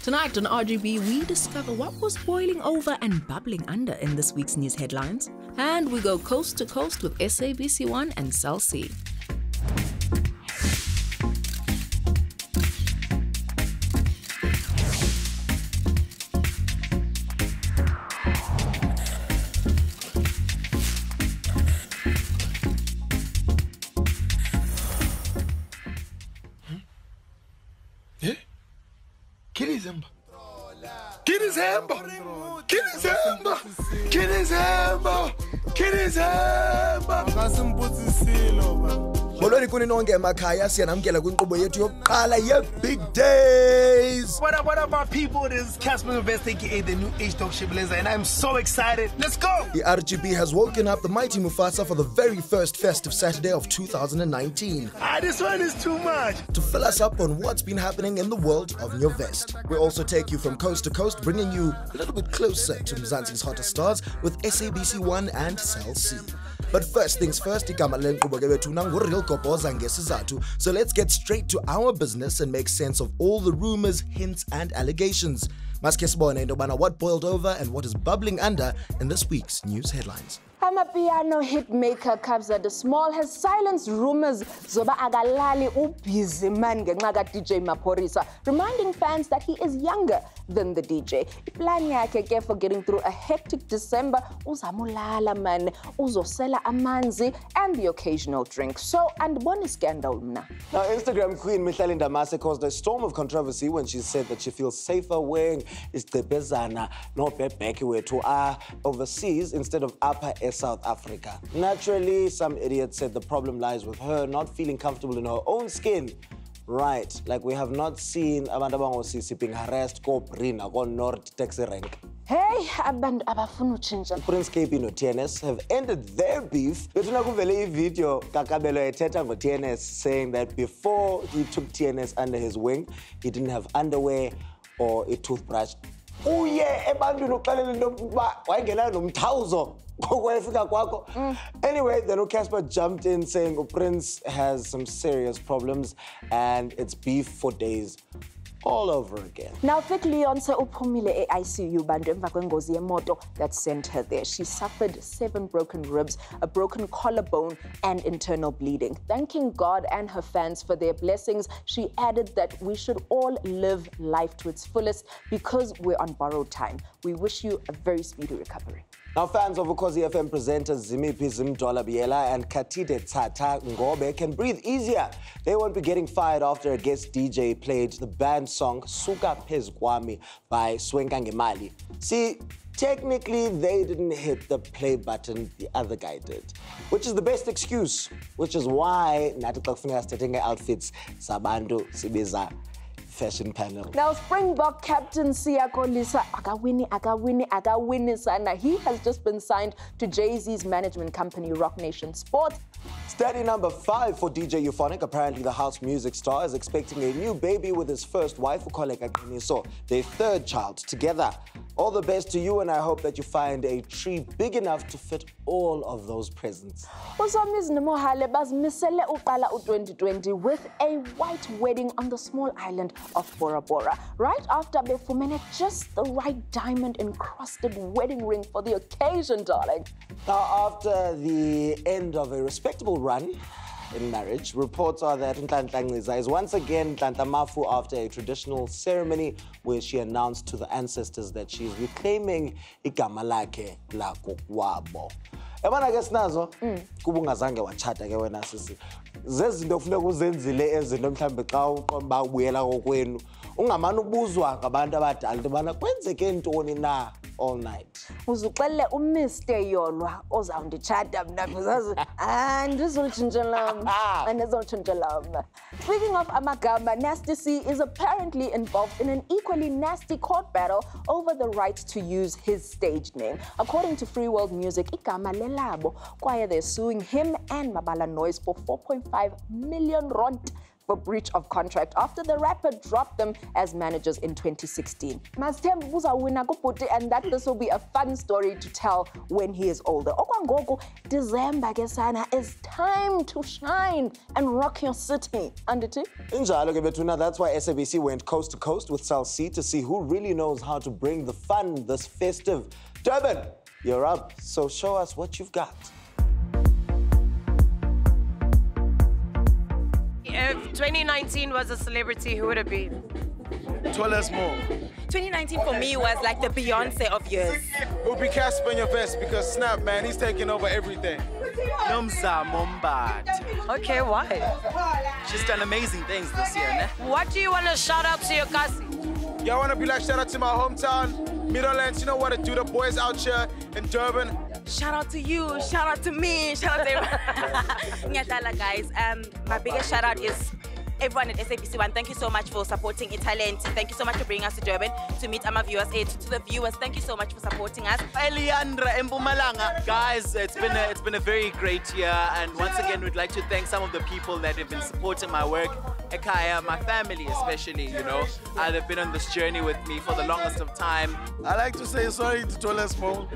Tonight on RGB, we discover what was boiling over and bubbling under in this week's news headlines. And we go coast to coast with SABC1 and Cell C. Molweni kuni nonke emakhaya siyanamkela kwinkqubo yethu yokuqala ye-Big Days. What up, my people? This is Cassper Nyovest, aka the new H-Dog Shibboleza, and I'm so excited. Let's go! The RGB has woken up the mighty Mufasa for the very first festive Saturday of 2019. This one is too much. To fill us up on what's been happening in the world of Nyovest. We'll also take you from coast to coast, bringing you a little bit closer to Mzansi's hottest stars with SABC1 and Cell C. But first things first, igama lenkqubo ke bethu nangu-real Goboza ngesizathu. So let's get straight to our business and make sense of all the rumors, hints and allegations. Maske sibone into yobana what boiled over and what is bubbling under in this week's news headlines. Amapiano hitmaker Cassper Nyovest has silenced rumors zoba akalali ubhizi man ngenxa ka-DJ Maphorisa, reminding fans that he is younger than the DJ. Iplan yakhe ke for getting through a hectic December uzamulala man, uzosela amanzi and the occasional drink. So andibona scandal mna. Now Instagram queen Mihlali Ndamase caused a storm of controversy when she said that she feels safer wearing isgcebhezana nobhebheke wethu overseas instead of upper South Africa. Naturally, some idiots said the problem lies with her not feeling comfortable in her own skin. Right, like we have not seen abantu abangosisi being harassed ko-Brina ko-North taxi rank. Hey, abantu abafuna utshintsha. Prince KB no TNS have ended their beef. Bethuna kuvele ivideo kaKabelo ethetha ngo-TNS saying that before he took TNS under his wing, he didn't have underwear or a toothbrush. Uye ebantwini uxelele into yokuba wayengena nomthawuzo. Anyway, then Cassper jumped in saying Prince has some serious problems and it's beef for days all over again. Now, Vic Leonce uphumile e-ICU bantu emva kwengozi yemoto that sent her there. She suffered 7 broken ribs, a broken collarbone, and internal bleeding. Thanking God and her fans for their blessings, she added that we should all live life to its fullest because we're on borrowed time. We wish you a very speedy recovery. Now, fans of Ukhozi FM presenters Zimiphi Zimdola Biela and Katide Tata Ngobe can breathe easier. They won't be getting fired after a guest DJ played the band song Suka Phezu Kwami by Swenka Ngemali. See, technically, they didn't hit the play button, the other guy did, which is the best excuse, which is why nathi xa kufuneka sithethe outfits sabantu sibiza fashion panel. Now, Springbok captain Siya Kolisa akawini sana. He has just been signed to Jay-Z's management company, Rock Nation Sports. Study number 5 for DJ Euphonic. Apparently, the house music star is expecting a new baby with his first wife, Ukoleka Qiniso, their 3rd child together. All the best to you, and I hope that you find a tree big enough to fit all of those presents. Usomizi Mohale bazimisele uqala u-2020 with a white wedding on the small island of Bora Bora, right after befumene just the right diamond-encrusted wedding ring for the occasion, darling. Now, after the end of a respectable run in marriage, reports are that Nhlanhla is once again Nhlantamafu after a traditional ceremony where she announced to the ancestors that she is reclaiming igama lakhe lakokwabo. Yabona ke sinazo kuba ungazange wachata ke wena sisi. Zezinto kufuneka uzenzile ezinto mhlambe xa uqomba ubuyela kokwenu. Ungamani ubuzwa ngabantu abadala into bana kwenzeke ntoni na all night. Uzuxele uMr Yolwa ozawunditshata mna bizazi andizolutshintshela. Speaking of amagama, Nasty C is apparently involved in an equally nasty court battle over the right to use his stage name. According to Free World Music, igama lelabo kwaye they're suing him and Mabala Noise for 4.5 million rand for breach of contract after the rapper dropped them as managers in 2016. Mastem uzawina kuButi, and that this will be a fun story to tell when he is older. Okwangoku, December ke sana is time to shine and rock your city. Anditi? Injalo ke Bethuna, that's why SABC went coast to coast with Cell C to see who really knows how to bring the fun this festive. Durban, you're up, so show us what you've got. If 2019 was a celebrity, who would it be? Tallest more. 2019 for me was like the Beyonce of years. It would be Cassper Nyovest because Snap, man, he's taking over everything. Nomza Mombad. Okay, why? She's done amazing things this year, ne? What do you want to shout out to your Kasi? Y'all want to be like, shout out to my hometown, Middlelands, you know what to do, the boys out here in Durban. Shout out to you, shout out to me, shout out to everyone. Nyatala, guys. My biggest shout out is everyone at SABC1. Thank you so much for supporting Talent. Thank you so much for bringing us to Durban to meet our viewers. To the viewers, thank you so much for supporting us. Eliandra Mpumalanga. Guys, it's been a very great year, and once again we'd like to thank some of the people that have been supporting my work. Ekaya, my family especially, you know. They've been on this journey with me for the longest of time. I like to say sorry to Tallest more.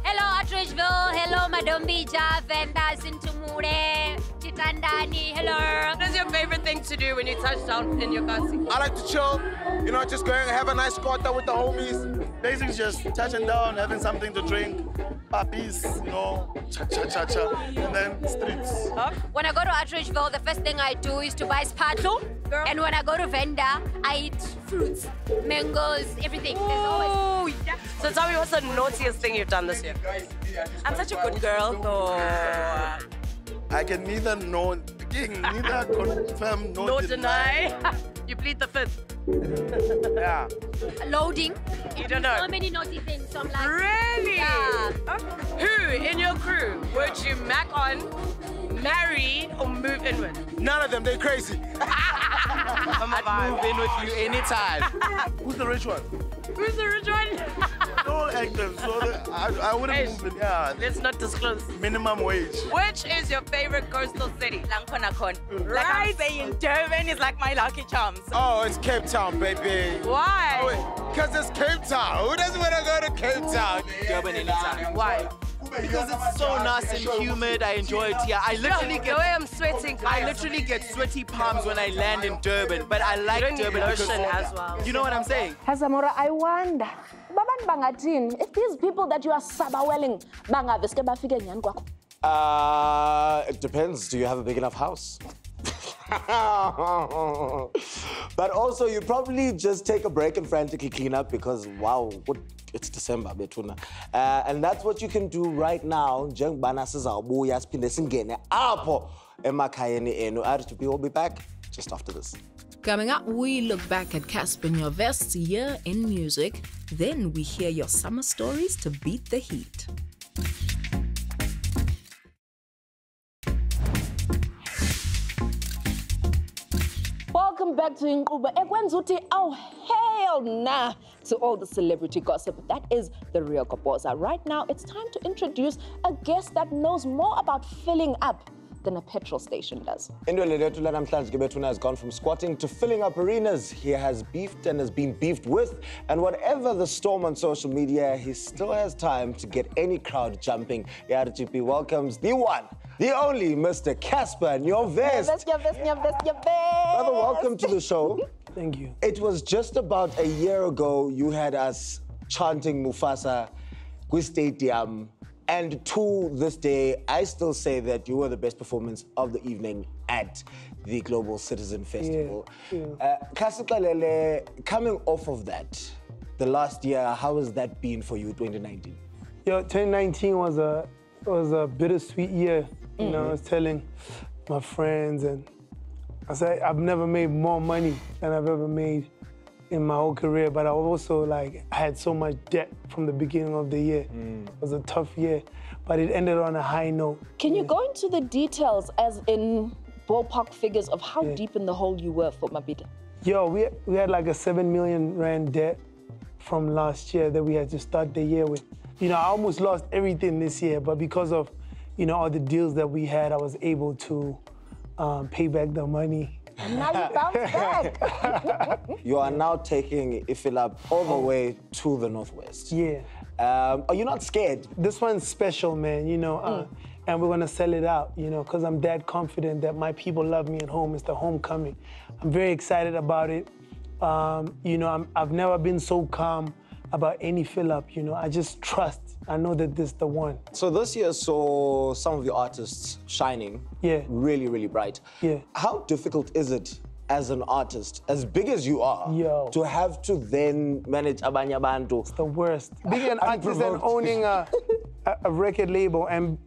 Hello, Atteridgeville. Hello, Madombija, Venda, Sintumure, Chitandani. Hello. What is your favorite thing to do when you touch down in your Kasi? I like to chill, you know, just going and have a nice quarter with the homies. Basically just touching down, having something to drink, puppies, you know, cha-cha-cha-cha, and then streets. When I go to Atteridgeville, the first thing I do is to buy spatlo. And when I go to Venda, I eat fruits, mangoes, everything. There's always... So tell me, what's the naughtiest thing you've done this year? I'm such a good girl. I can neither confirm nor deny. You plead the fifth. Yeah. Loading. You don't know. So many naughty things. So I'm like... Really? Yeah. Who in your crew would you mac on, marry, or move in with? None of them, they're crazy. I'd move in with you anytime. Who's the rich one? Who's the rich one? All actors, so I wouldn't move it. Yeah. Let's not disclose. Minimum wage. Which is your favorite coastal city? Langkonakon. Like I'm saying, Durban is like my lucky charms. Oh, it's Cape Town, baby. Why? Because it's Cape Town. Who doesn't want to go to Cape Town? Durban anytime. Why? Because it's so nice and humid. I enjoy it here. I literally The way I'm sweating, I literally get sweaty palms when I land in Durban, but I like Durban because as well. you know what I'm saying? Hazamora, I wonder, Baban Bangatin, if these people that you are sabawelling, bangaveske bafike nyani kwakho? It depends. Do you have a big enough house? But also, you probably just take a break and frantically clean up because, wow, it's December, Betuna. And that's what you can do right now. We'll be back just after this. Coming up, we look back at Cassper Nyovest's year in music. Then we hear your summer stories to beat the heat. Welcome back to Inquba. Ekwenzuti, oh hell nah to all the celebrity gossip. That is the real Goboza. Right now, it's time to introduce a guest that knows more about filling up than a petrol station does. Indwelethu namhlanje Gebethuna has gone from squatting to filling up arenas. He has beefed and has been beefed with, and whatever the storm on social media, he still has time to get any crowd jumping. RGB welcomes the one, the only Mr. Cassper Nyovest. Brother, welcome to the show. Thank you. It was just about a year ago you had us chanting Mufasa with Stadium. And to this day, I still say that you were the best performance of the evening at the Global Citizen Festival. Cassper, coming off of that, the last year, how has that been for you, 2019? Yo, 2019 was a bittersweet year. You know, I was telling my friends, and I said I've never made more money than I've ever made in my whole career, but I also I had so much debt from the beginning of the year. It was a tough year, but it ended on a high note. Can you go into the details, as in ballpark figures of how deep in the hole you were for Mabita? Yo, we had like a 7 million rand debt from last year that we had to start the year with. You know, I almost lost everything this year, but because of, you know, all the deals that we had, I was able to pay back the money And now you bounce back. You are now taking FillUp all the way to the Northwest. Yeah. Are you not scared? This one's special, man, you know, and we're gonna sell it out, you know, because I'm that confident that my people love me at home. It's the homecoming. I'm very excited about it. You know, I've never been so calm about any FillUp, you know. I just trust. I know that this is the one. So this year saw some of your artists shining. Yeah. Really, really bright. Yeah. How difficult is it as an artist, as big as you are, to have to then manage abanye abantu? It's the worst. Being an artist and owning a record label and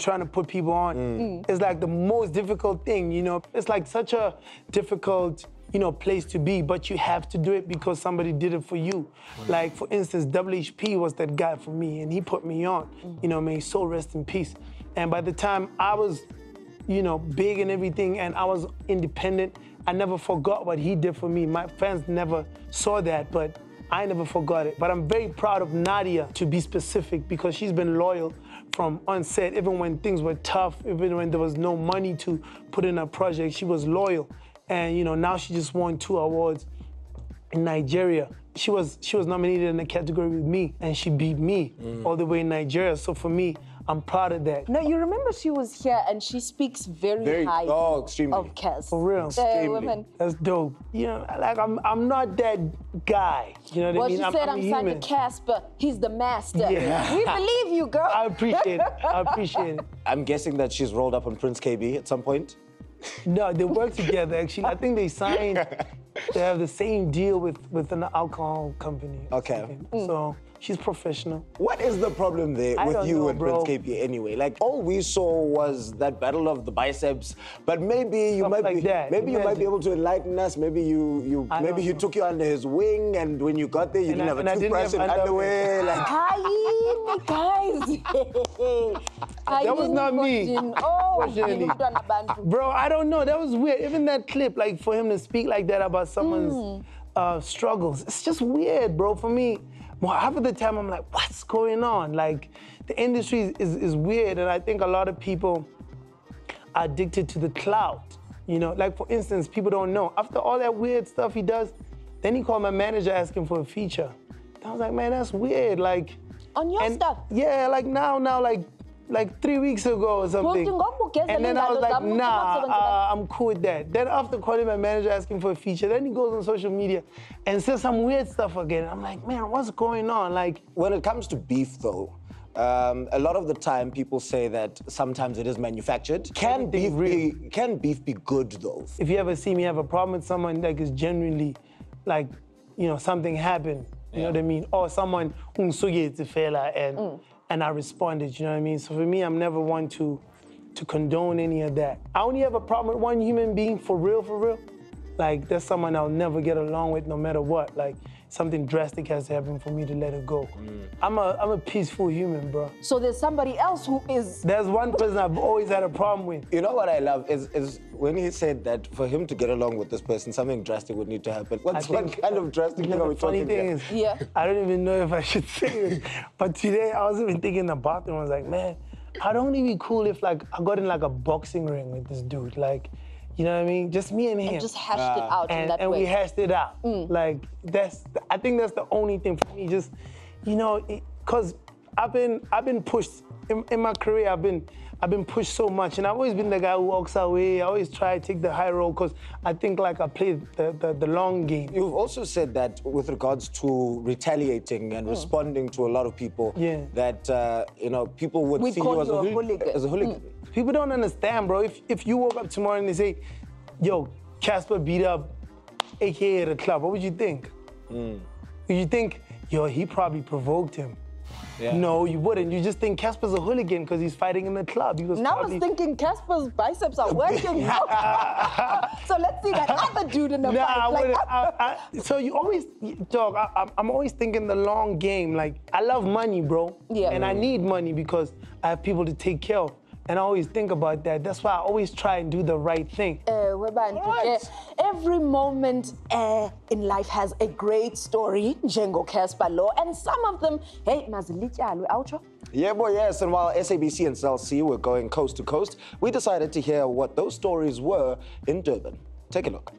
trying to put people on is like the most difficult thing, you know. It's like such a difficult, you know, place to be, but you have to do it because somebody did it for you. Like, for instance, WHP was that guy for me, and he put me on. You know, may his soul rest in peace. And by the time I was, you know, big and everything, and I was independent, I never forgot what he did for me. My fans never saw that, but I never forgot it. But I'm very proud of Nadia, to be specific, because she's been loyal from onset, even when things were tough, even when there was no money to put in a project, she was loyal. And, you know, now she just won 2 awards in Nigeria. She was nominated in a category with me, and she beat me all the way in Nigeria. So for me, I'm proud of that. No, you remember she was here, and she speaks very highly of Cass. For real. Women. That's dope. You know, like, I'm not that guy. You know what I mean? Well, she said, I'm signed to Cassper. He's the master. Yeah. We believe you, girl. I appreciate it. I appreciate it. I'm guessing that she's rolled up on Prince KB at some point? No, they work together, actually. I think they signed, they have the same deal with an alcohol company. Okay. So she's professional. What is the problem there with you and Prince KB anyway? Like, all we saw was that battle of the biceps, but maybe you might be able to enlighten us. Maybe he took you under his wing, and when you got there, you didn't have a toothbrush and underwear. Like, guys. That was not me. Bro, I don't know. That was weird. Even that clip, like, for him to speak like that about someone's struggles, it's just weird, bro. For me, half of the time I'm like, what's going on? Like, the industry is weird, and I think a lot of people are addicted to the clout. You know, like, for instance, people don't know. After all that weird stuff he does, then he called my manager asking for a feature. I was like, man, that's weird. Like, on your stuff? Yeah, like now, like 3 weeks ago or something. And then I was like, nah, I'm cool with that. Then after calling my manager asking for a feature, then he goes on social media and says some weird stuff again. I'm like, man, what's going on? Like, when it comes to beef, though, a lot of the time people say that sometimes it is manufactured. Can beef be good, though? If you ever see me have a problem with someone that is genuinely, like, you know, something happened, you know what I mean? Or someone and I responded, you know what I mean? So for me, I'm never one to condone any of that. I only have a problem with one human being, for real. Like, that's someone I'll never get along with no matter what. Like, something drastic has to happen for me to let it go. I'm a peaceful human, bro. So there's somebody else who is... There's one person I've always had a problem with. You know what I love is when he said that for him to get along with this person, something drastic would need to happen. What kind of drastic thing are we talking about? Yeah. I don't even know if I should say it. But today, I was even thinking in the bathroom, I was like, man, I'd only be cool if, like, I got in, like, a boxing ring with this dude. Like, you know what I mean? Just me and him. And just hashed it out in that way. And we hashed it out. Like, I think that's the only thing for me. Just, you know, because I've been pushed in my career. I've been pushed so much, and I've always been the guy who walks away. I always try to take the high road because I think, like, I play the long game. You've also said that with regards to retaliating and responding to a lot of people, that you know, people would see you as a hooligan. People don't understand, bro. If you woke up tomorrow and they say, yo, Cassper beat up AKA at a club, what would you think? Would you think, yo, he probably provoked him? Yeah. No, you wouldn't. You just think Cassper's a hooligan because he's fighting in the club. He was now I was thinking Cassper's biceps are working. So let's see that other dude in the fight. So you always, dog, I'm always thinking the long game. Like, I love money, bro. Yeah. And I need money because I have people to take care of. And I always think about that. That's why I always try and do the right thing. Every moment in life has a great story, Njengo Cassper Lo, and some of them, hey, mazilityalwe outro. Yeah, boy, yes. And while SABC and Cell C were going coast to coast, we decided to hear what those stories were in Durban. Take a look.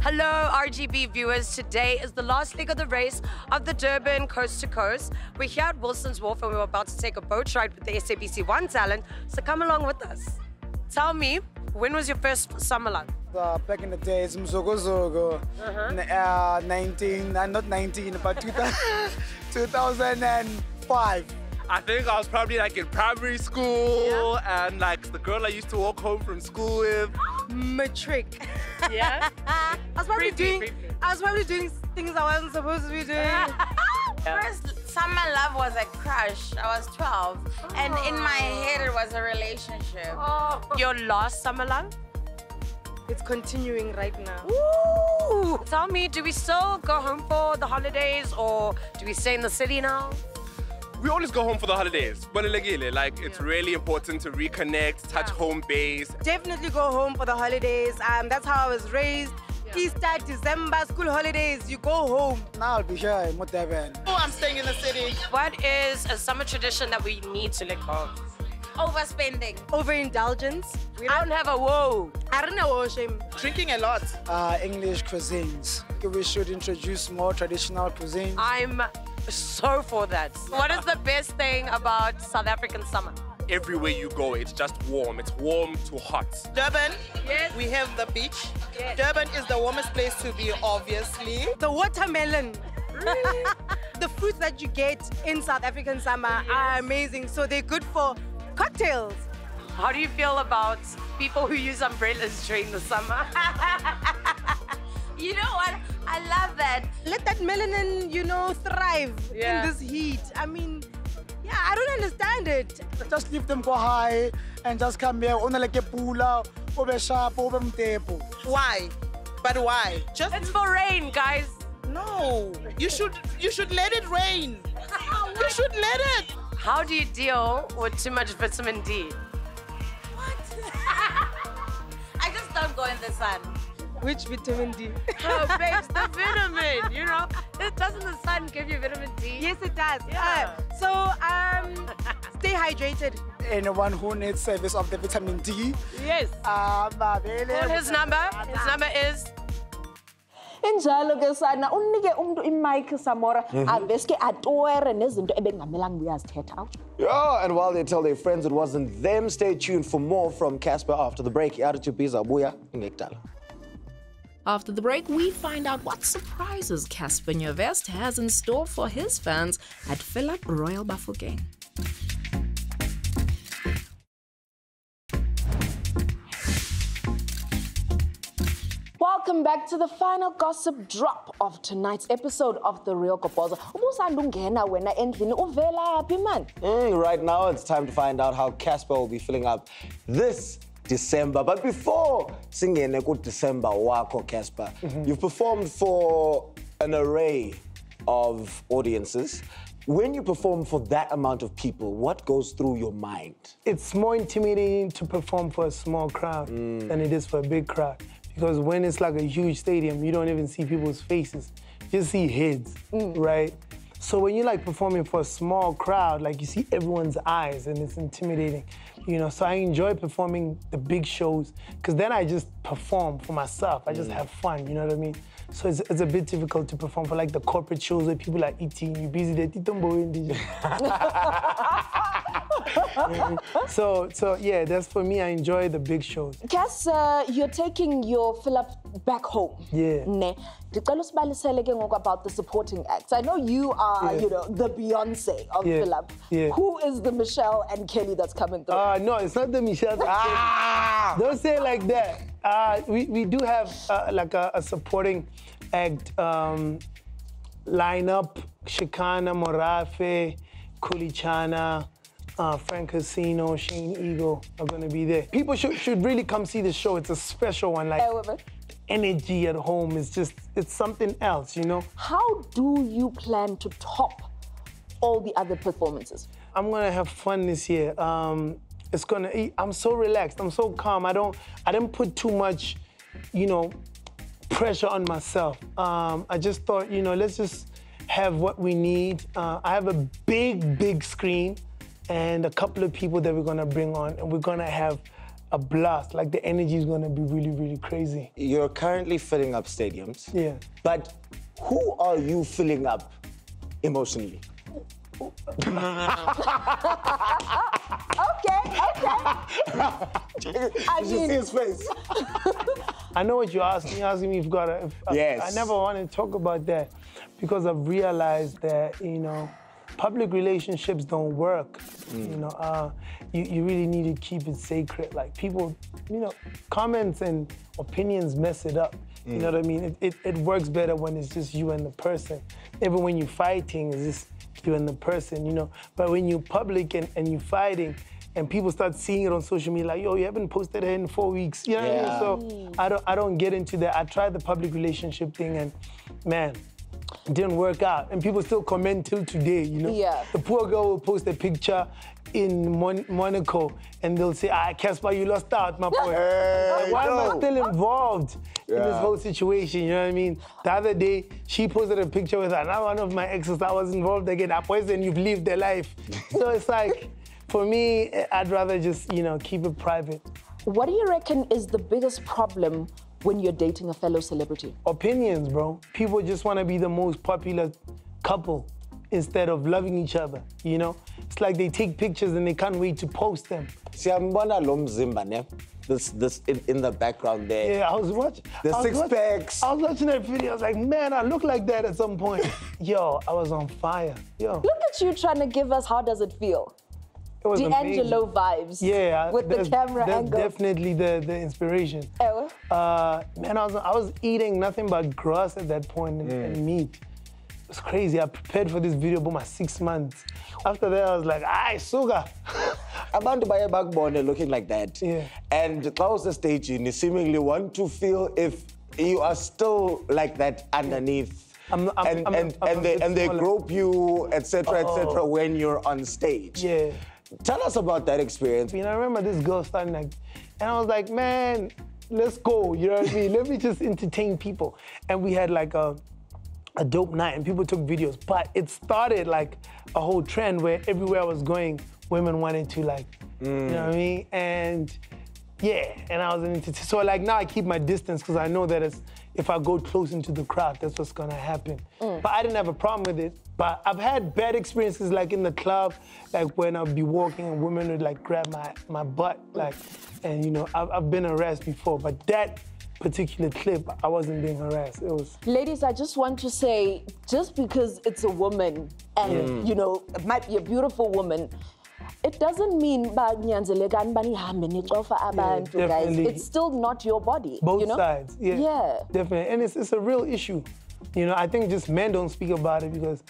Hello, RGB viewers. Today is the last leg of the race of the Durban Coast to Coast. We're here at Wilson's Wharf and we're about to take a boat ride with the SABC One talent. So come along with us. Tell me, when was your first summer love? Back in the days, Mzogo, 19, not 19, but 2005. I think I was probably like in primary school, and like the girl I used to walk home from school with. Matric. Yeah? I was probably doing things I wasn't supposed to be doing. First summer love was a crush. I was 12, and in my head it was a relationship. Your last summer love? It's continuing right now. Ooh. Tell me, do we still go home for the holidays or do we stay in the city now? We always go home for the holidays. Like, it's really important to reconnect, touch home base. Definitely go home for the holidays. That's how I was raised. Easter, December, school holidays, you go home. Now I'll be here in Durban. Oh, I'm staying in the city. What is a summer tradition that we need to let go of? Overspending. Overindulgence. We don't have a woe. I don't know, shame. Drinking a lot. English cuisines. We should introduce more traditional cuisines. I'm so for that. What is the best thing about South African summer? Everywhere you go, it's just warm. It's warm to hot. Durban, yes. We have the beach. Yes. Durban is the warmest place to be, obviously. The watermelon. The fruits that you get in South African summer are amazing. So they're good for cocktails. How do you feel about people who use umbrellas during the summer? You know what? I love that. Let that melanin, thrive in this heat. I mean, yeah, I don't understand it. Just leave them go high and just come here. Why? But why? Just it's for rain, guys. No, you should let it rain. You should let it. How do you deal with too much vitamin D? What? I just don't go in the sun. Which vitamin D? Oh, babes, the vitamin, doesn't the sun give you vitamin D? Yes, it does. Yeah. Stay hydrated. Anyone who needs service of the vitamin D. Yes. Call his number. His number is... Injalo ke sana unike umuntu imic Samora aveske atwere nezinto ebengamelanga uyazithetha. Yeah, and while they tell their friends it wasn't them, stay tuned for more from Cassper after the break. After the break, we find out what surprises Cassper Nyovest has in store for his fans at FillUp Royal Bafokeng. Welcome back to the final gossip drop of tonight's episode of The Real Goboza. Right now, it's time to find out how Cassper will be filling up this December. But before singing a good December, wako Cassper, you've performed for an array of audiences. When you perform for that amount of people, what goes through your mind? It's more intimidating to perform for a small crowd than it is for a big crowd. Because when it's like a huge stadium, you don't even see people's faces. You just see heads, right? So when you're like performing for a small crowd, like you see everyone's eyes and it's intimidating, So I enjoy performing the big shows because then I just perform for myself. I just have fun, you know what I mean? So it's a bit difficult to perform for like the corporate shows where people are eating, you're busy there. So yeah, that's for me. I enjoy the big shows. Cass, you're taking your FillUp back home. Yeah. About the supporting acts. I know you are, the Beyonce of FillUp. Yeah. Who is the Michelle and Kelly that's coming through? No, it's not the Michelle. Don't say it like that. We do have like a supporting act lineup. Shikana, Morafe, Kulichana, Frank Casino, Shane Eagle are going to be there. People should really come see the show. It's a special one. Like, energy at home is just, it's something else, How do you plan to top all the other performances? I'm going to have fun this year. It's going to, I'm so relaxed. I'm so calm. I didn't put too much, pressure on myself. I just thought, let's just have what we need. I have a big screen and a couple of people that we're gonna bring on, and we're gonna have a blast. Like the energy is gonna be really, really crazy. You're currently filling up stadiums. Yeah. But who are you filling up emotionally? Okay. Did you see his face? I know what you're asking. You're asking me if God. Yes. I never want to talk about that because I've realized that, you know, public relationships don't work. You know, you really need to keep it sacred. Like people, you know, comments and opinions mess it up. You know what I mean? It works better when it's just you and the person. Even when you're fighting, it's just you and the person, you know. But when you're public and you're fighting, and people start seeing it on social media, like, yo, you haven't posted it in 4 weeks. You know what I mean? So I don't get into that. I tried the public relationship thing, and man, it didn't work out. And people still comment till today, you know? Yeah. The poor girl will post a picture in Monaco, and they'll say, Cassper, you lost out, my boy. Like, why am I still involved in this whole situation, you know what I mean? The other day, she posted a picture with another one of my exes that was involved again. I poisoned, you've lived their life. So it's like, for me, I'd rather just, you know, keep it private. What do you reckon is the biggest problem when you're dating a fellow celebrity? Opinions, bro. People just want to be the most popular couple instead of loving each other, you know? It's like they take pictures and they can't wait to post them. Siyambona lo mzimba, ne? This in the background there. Yeah, I was watching. The six packs. I was watching that video. I was like, man, I look like that at some point. Yo, I was on fire. Yo. Look at you trying to give us how does it feel? It was D'Angelo amazing. vibes. Yeah, with the camera that's angle. Definitely the inspiration. Man, I was eating nothing but grass at that point and meat. It was crazy. I prepared for this video about my 6 months. After that, I was like, sugar. Abantu baye bakubone looking like that. Yeah. And close the stage, you seemingly want to feel if you are still like that underneath. And they grope you, etc., when you're on stage. Yeah. Tell us about that experience. I remember this girl standing like, and I was like, man, let's go, you know what I mean? Let me just entertain people. And we had like a dope night and people took videos, but it started like a whole trend where everywhere I was going, women wanted to like, you know what I mean? And yeah, and I was into so like now I keep my distance because I know that if I go close into the crowd, that's what's gonna happen. But I didn't have a problem with it. But I've had bad experiences like in the club, like when I'd be walking and women would like grab my butt, like, and you know, I've been harassed before, but that particular clip, I wasn't being harassed. It was. Ladies, I just want to say, just because it's a woman and you know, it might be a beautiful woman, it doesn't mean guys. It's still not your body. Both you know? sides, yeah. Definitely, and it's a real issue. You know, I think just men don't speak about it because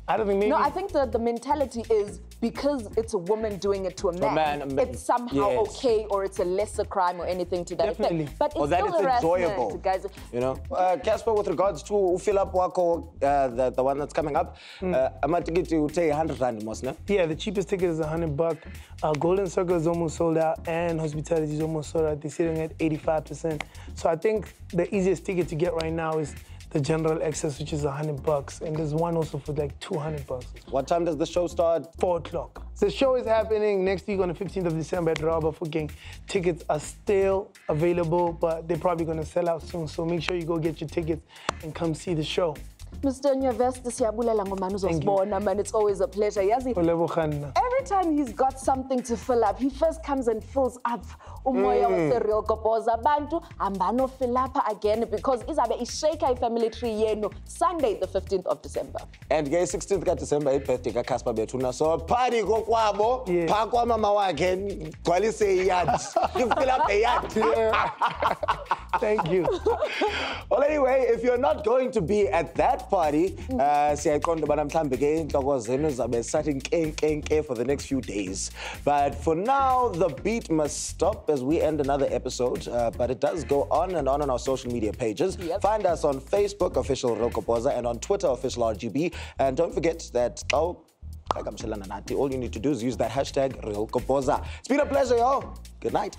I don't think maybe... No, I think the mentality is because it's a woman doing it to a man, it's somehow okay or it's a lesser crime or anything to that effect. But it's still enjoyable, guys. You know, Cassper, with regards to FillUp wako, the one that's coming up, I'm going to get you 100 rand, Mosna. Yeah, the cheapest ticket is $100. Golden Circle is almost sold out and Hospitality is almost sold out. They're sitting at 85%. So I think the easiest ticket to get right now is the general access, which is $100, and there's one also for like $200. What time does the show start? 4 o'clock. The show is happening next week on the 15th of December at Raba Fuking. Tickets are still available, but they're probably gonna sell out soon, so make sure you go get your tickets and come see the show. Mr. Nyovest, man, it's always a pleasure. Every time he's got something to fill up, he first comes and fills up umoya with the real Goboza bantu, ambano fill up again because izabe ishake family tree yenu Sunday the 15th of December. And guys, 16th of December, birthday ka Cassper betuna. So party go kwabo, pakwa mama wake, kwalise yard. You fill up a yard. Thank you. Well, anyway, if you're not going to be at that party, siyayiqonda ubana mhlambe ke inhloko zenu zabe starting for the next few days. But for now, the beat must stop as we end another episode. But it does go on and on our social media pages. Find us on Facebook, official Goboza, and on Twitter, official RGB. And don't forget that all you need to do is use that hashtag RealGoboza. It's been a pleasure, y'all. Good night.